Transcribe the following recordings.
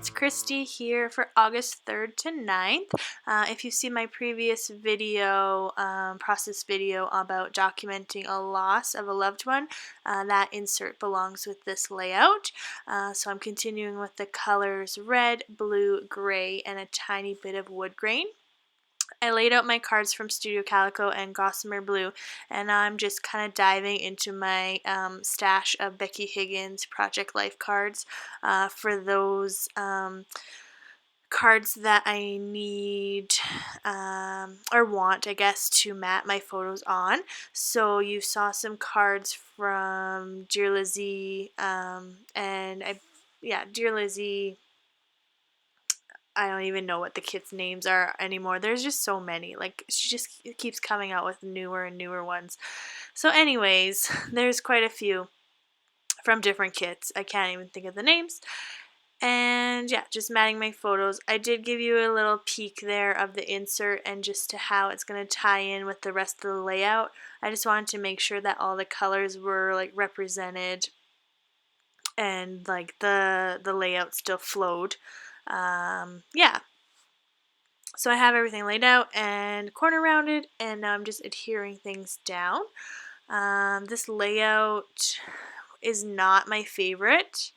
it's Christy here for August 3rd to 9th. If you see my previous video, process video about documenting a loss of a loved one, that insert belongs with this layout. So I'm continuing with the colors red, blue, gray, and a tiny bit of wood grain. I laid out my cards from Studio Calico and Gossamer Blue, and now I'm just kind of diving into my stash of Becky Higgins Project Life cards for those cards that I need or want, I guess, to mat my photos on. So you saw some cards from Dear Lizzie, Dear Lizzie. I don't even know what the kids' names are anymore. There's just so many. Like, she just keeps coming out with newer and newer ones. So anyways, there's quite a few from different kits. I can't even think of the names. And yeah, just matting my photos. I did give you a little peek there of the insert and just to how it's going to tie in with the rest of the layout. I just wanted to make sure that all the colors were like represented and like the layout still flowed. Yeah. So I have everything laid out and corner rounded, and now I'm just adhering things down. This layout is not my favorite,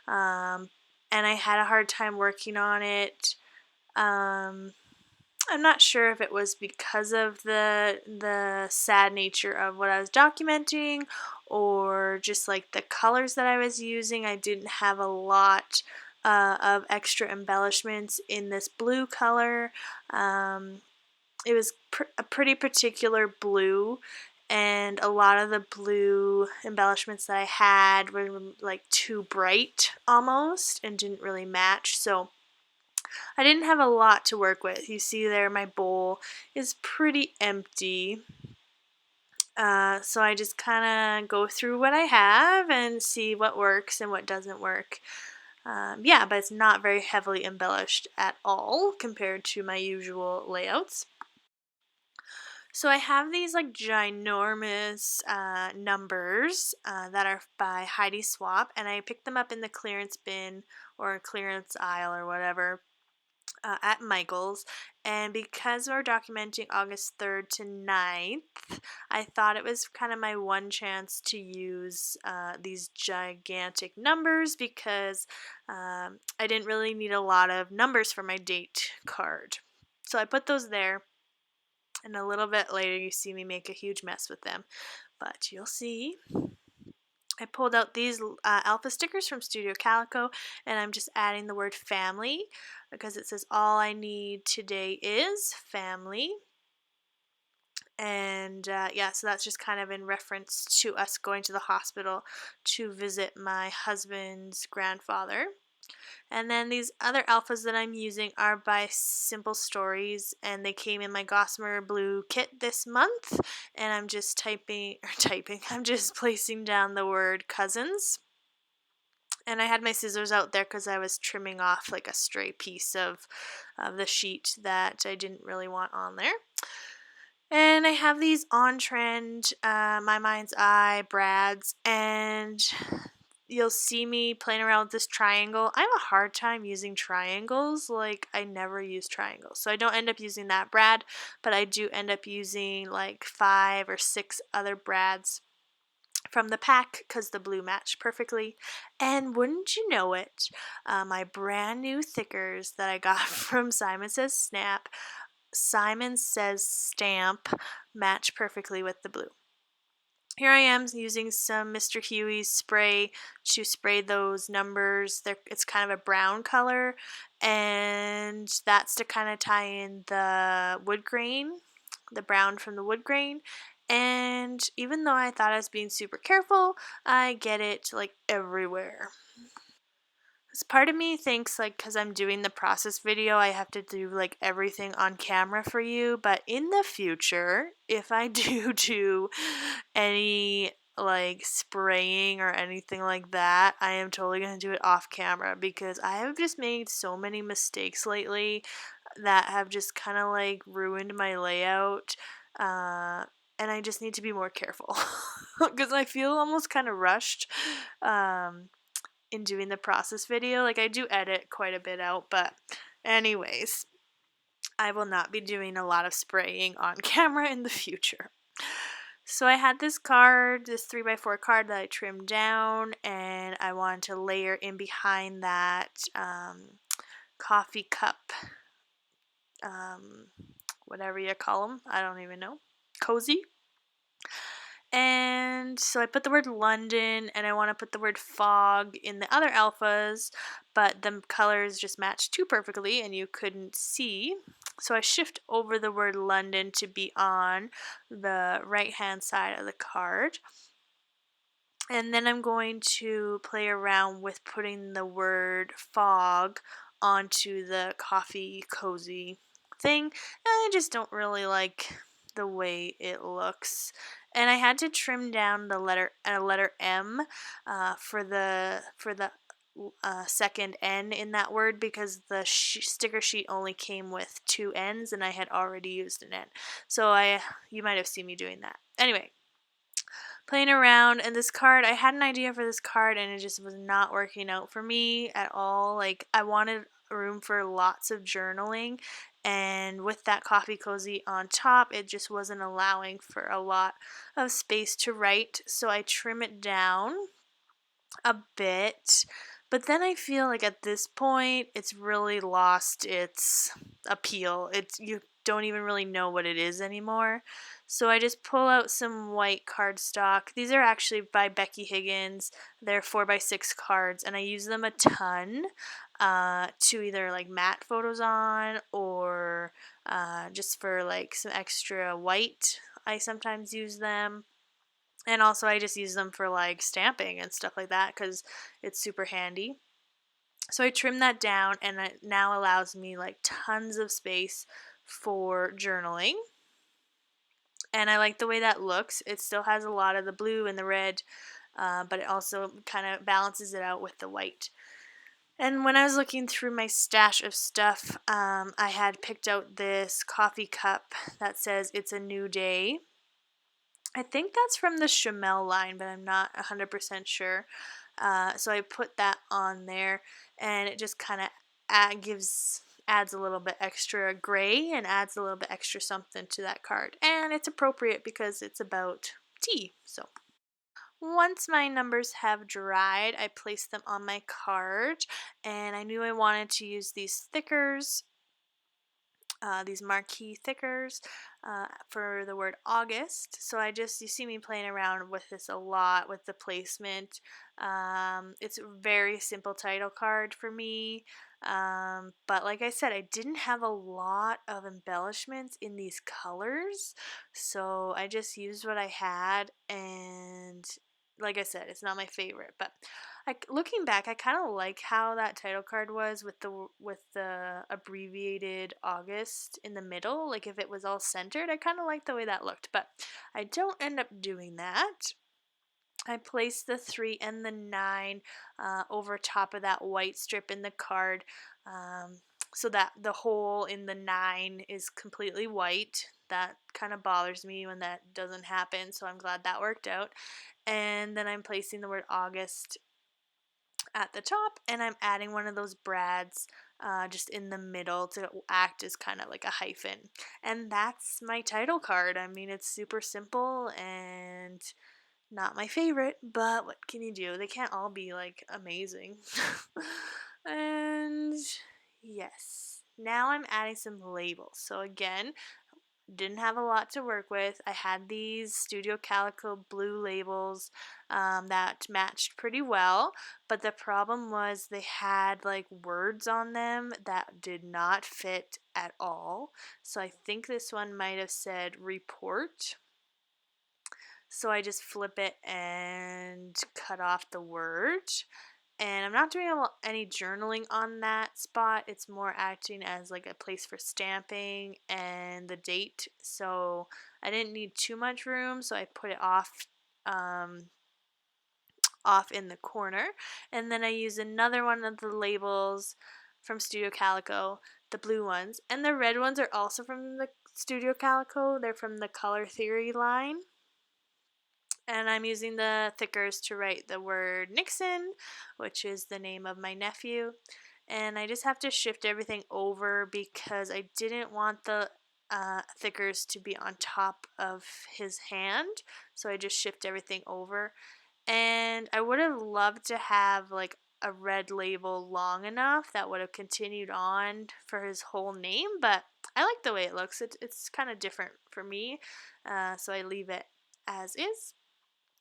and I had a hard time working on it. I'm not sure if it was because of the sad nature of what I was documenting or just like the colors that I was using. I didn't have a lot of extra embellishments in this blue color. It was a pretty particular blue, and a lot of the blue embellishments that I had were like too bright almost and didn't really match. So I didn't have a lot to work with. You see there my bowl is pretty empty. So I just kind of go through what I have and see what works and what doesn't work. But it's not very heavily embellished at all compared to my usual layouts. So I have these like ginormous numbers that are by Heidi Swap, and I picked them up in the clearance bin or clearance aisle or whatever at Michael's. And because we're documenting August 3rd to 9th, I thought it was kind of my one chance to use these gigantic numbers because I didn't really need a lot of numbers for my date card. So I put those there. And a little bit later you see me make a huge mess with them, but you'll see. I pulled out these alpha stickers from Studio Calico, and I'm just adding the word family because it says all I need today is family. And so that's just kind of in reference to us going to the hospital to visit my husband's grandfather. And then these other alphas that I'm using are by Simple Stories, and they came in my Gossamer Blue kit this month. And I'm just I'm just placing down the word cousins. And I had my scissors out there because I was trimming off like a stray piece of the sheet that I didn't really want on there. And I have these on trend, My Mind's Eye, Brad's, and you'll see me playing around with this triangle. I have a hard time using triangles. Like, I never use triangles. So I don't end up using that Brad, but I do end up using like 5 or 6 other Brads from the pack because the blue matched perfectly. And wouldn't you know it, my brand new thickers that I got from Simon Says Snap, Simon Says Stamp, match perfectly with the blue. Here I am using some Mr. Huey's spray to spray those numbers. It's kind of a brown color, and that's to kind of tie in the wood grain, the brown from the wood grain. And even though I thought I was being super careful, I get it like everywhere. Part of me thinks like because I'm doing the process video I have to do like everything on camera for you, but in the future if I do any like spraying or anything like that, I am totally going to do it off camera because I have just made so many mistakes lately that have just kind of like ruined my layout, and I just need to be more careful because I feel almost kind of rushed in doing the process video. Like, I do edit quite a bit out, but anyways, I will not be doing a lot of spraying on camera in the future. So I had this card, this 3x4 card that I trimmed down, and I wanted to layer in behind that coffee cup, whatever you call them, I don't even know, cozy. And so I put the word London, and I want to put the word fog in the other alphas, but the colors just matched too perfectly and you couldn't see. So I shift over the word London to be on the right hand side of the card. And then I'm going to play around with putting the word fog onto the coffee cozy thing. And I just don't really like the way it looks. And I had to trim down the letter M for the second N in that word, because the sticker sheet only came with 2 N's and I had already used an N. So you might have seen me doing that. Anyway, playing around, and this card, I had an idea for this card and it just was not working out for me at all. Like, I wanted room for lots of journaling, and with that coffee cozy on top, it just wasn't allowing for a lot of space to write, so I trim it down a bit. But then I feel like at this point it's really lost its appeal. You don't even really know what it is anymore. So I just pull out some white cardstock. These are actually by Becky Higgins. They're 4x6 cards, and I use them a ton to either like mat photos on, or just for like some extra white. I sometimes use them. And also I just use them for like stamping and stuff like that because it's super handy. So I trimmed that down, and it now allows me like tons of space for journaling. And I like the way that looks. It still has a lot of the blue and the red, but it also kind of balances it out with the white. And when I was looking through my stash of stuff, I had picked out this coffee cup that says "It's a New Day." I think that's from the Chamel line, but I'm not 100% sure. So I put that on there, and it just kind of adds a little bit extra gray and adds a little bit extra something to that card. And it's appropriate because it's about tea. So once my numbers have dried, I placed them on my card, and I knew I wanted to use these thickers, these marquee thickers for the word August. So you see me playing around with this a lot with the placement. It's a very simple title card for me. But like I said, I didn't have a lot of embellishments in these colors. So I just used what I had, and like I said, it's not my favorite, but looking back, I kind of like how that title card was with the abbreviated August in the middle. Like, if it was all centered, I kind of like the way that looked, but I don't end up doing that. I placed the 3 and the 9 over top of that white strip in the card, so that the hole in the 9 is completely white. That kind of bothers me when that doesn't happen, so I'm glad that worked out. And then I'm placing the word August at the top, and I'm adding one of those brads just in the middle to act as kind of like a hyphen. And that's my title card. I mean, it's super simple and not my favorite, but what can you do? They can't all be like amazing. And yes, now I'm adding some labels. So again, didn't have a lot to work with. I had these Studio Calico blue labels that matched pretty well, but the problem was they had like words on them that did not fit at all. So I think this one might have said report. So I just flip it and cut off the word. And I'm not doing any journaling on that spot. It's more acting as like a place for stamping and the date. So I didn't need too much room, so I put it off in the corner. And then I use another one of the labels from Studio Calico, the blue ones. And the red ones are also from the Studio Calico. They're from the Color Theory line. And I'm using the thickers to write the word Nixon, which is the name of my nephew. And I just have to shift everything over because I didn't want the thickers to be on top of his hand. So I just shift everything over. And I would have loved to have like a red label long enough that would have continued on for his whole name, but I like the way it looks. It's kind of different for me, so I leave it as is.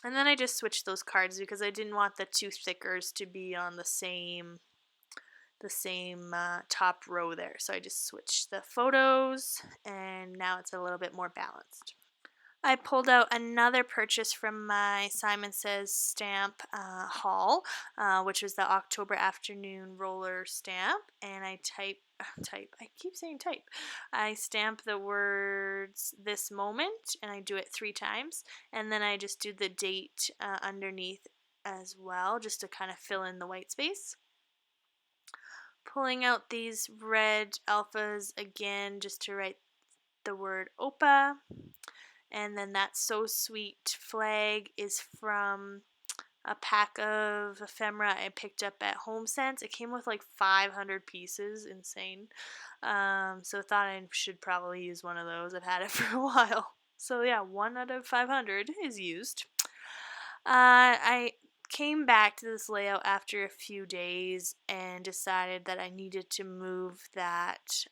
And then I just switched those cards because I didn't want the two stickers to be on the same top row there. So I just switched the photos, and now it's a little bit more balanced. I pulled out another purchase from my Simon Says stamp haul, which was the October afternoon roller stamp, and I I keep saying type. I stamp the words this moment, and I do it 3 times, and then I just do the date underneath as well, just to kind of fill in the white space. Pulling out these red alphas again, just to write the word Opa. And then that So Sweet flag is from a pack of ephemera I picked up at HomeSense. It came with like 500 pieces, insane. So I thought I should probably use one of those. I've had it for a while. So yeah, 1 out of 500 is used. I came back to this layout after a few days and decided that I needed to move that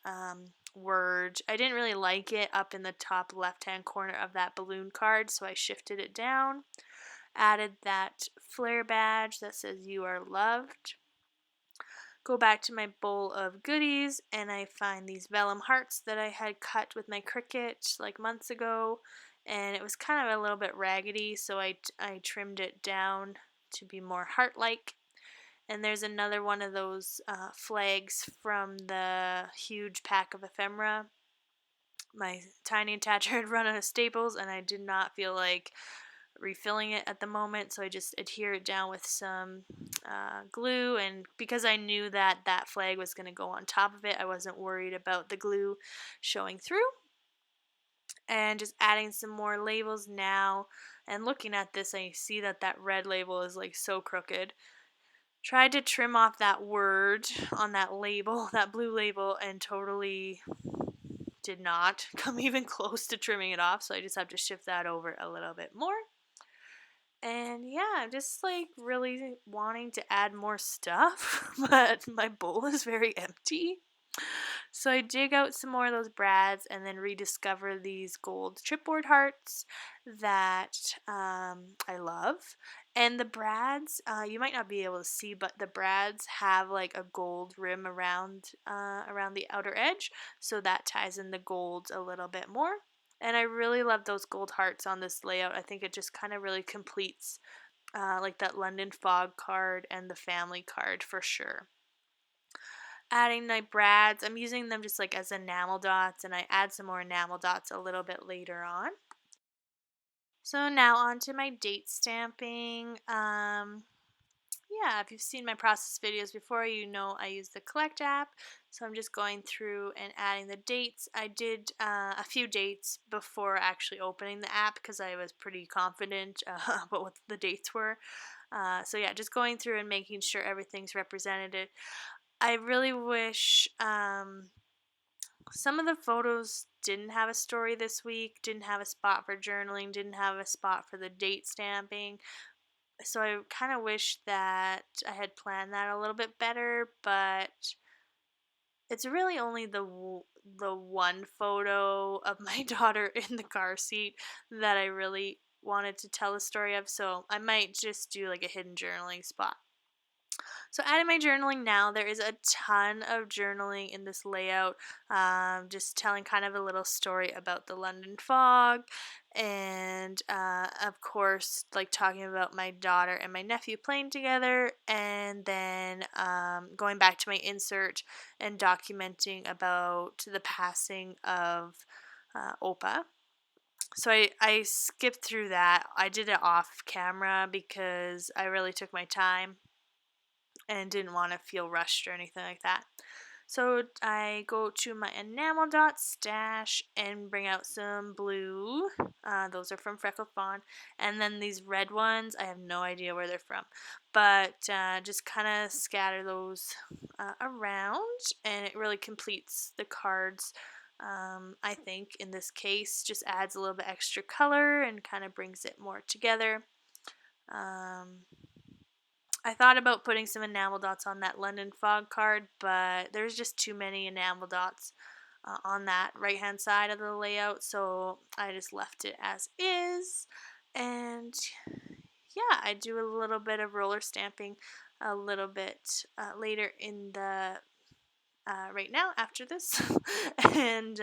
word. I didn't really like it up in the top left hand corner of that balloon card, so I shifted it down, added that flare badge that says "You Are Loved." Go back to my bowl of goodies, and I find these vellum hearts that I had cut with my Cricut like months ago, and it was kind of a little bit raggedy, so I trimmed it down to be more heart-like. And there's another one of those flags from the huge pack of ephemera. My tiny attacher had run out of staples, and I did not feel like refilling it at the moment, so I just adhere it down with some glue. And because I knew that that flag was going to go on top of it, I wasn't worried about the glue showing through. And just adding some more labels now, and looking at this, I see that that red label is like so crooked. Tried to trim off that word on that label, that blue label, and totally did not come even close to trimming it off, so I just have to shift that over a little bit more. And yeah, I'm just like really wanting to add more stuff, but my bowl is very empty. So I dig out some more of those brads and then rediscover these gold chipboard hearts that I love. And the brads, you might not be able to see, but the brads have like a gold rim around the outer edge, so that ties in the gold a little bit more. And I really love those gold hearts on this layout. I think it just kind of really completes like that London Fog card and the family card for sure. Adding my brads, I'm using them just like as enamel dots, and I add some more enamel dots a little bit later on. So now on to my date stamping. Yeah, if you've seen my process videos before, you know I use the Collect app. So I'm just going through and adding the dates. I did a few dates before actually opening the app because I was pretty confident about what the dates were. So yeah, just going through and making sure everything's represented. I really wish some of the photos didn't have a story this week, didn't have a spot for journaling, didn't have a spot for the date stamping. So I kind of wish that I had planned that a little bit better, but it's really only the one photo of my daughter in the car seat that I really wanted to tell a story of, so I might just do like a hidden journaling spot. So adding my journaling now, there is a ton of journaling in this layout, just telling kind of a little story about the London fog, and of course like talking about my daughter and my nephew playing together, and then going back to my insert and documenting about the passing of Opa. So I skipped through that. I did it off camera because I really took my time and didn't want to feel rushed or anything like that. So I go to my enamel dot stash and bring out some blue. Those are from Freckle Fawn. And then these red ones, I have no idea where they're from. But just kind of scatter those around, and it really completes the cards. I think in this case, just adds a little bit extra color and kind of brings it more together. I thought about putting some enamel dots on that London Fog card, but there's just too many enamel dots on that right hand side of the layout, so I just left it as is. And yeah, I do a little bit of roller stamping a little bit later in the right now after this and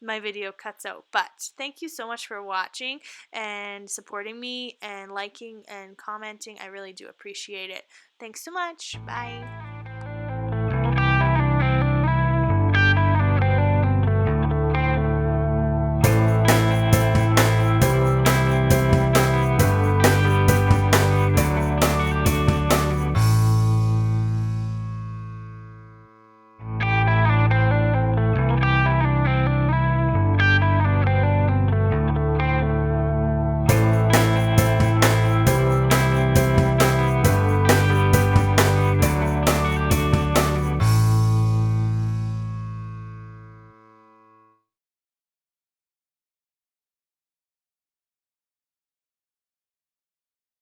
my video cuts out. But thank you so much for watching and supporting me and liking and commenting. I really do appreciate it. Thanks so much. Bye.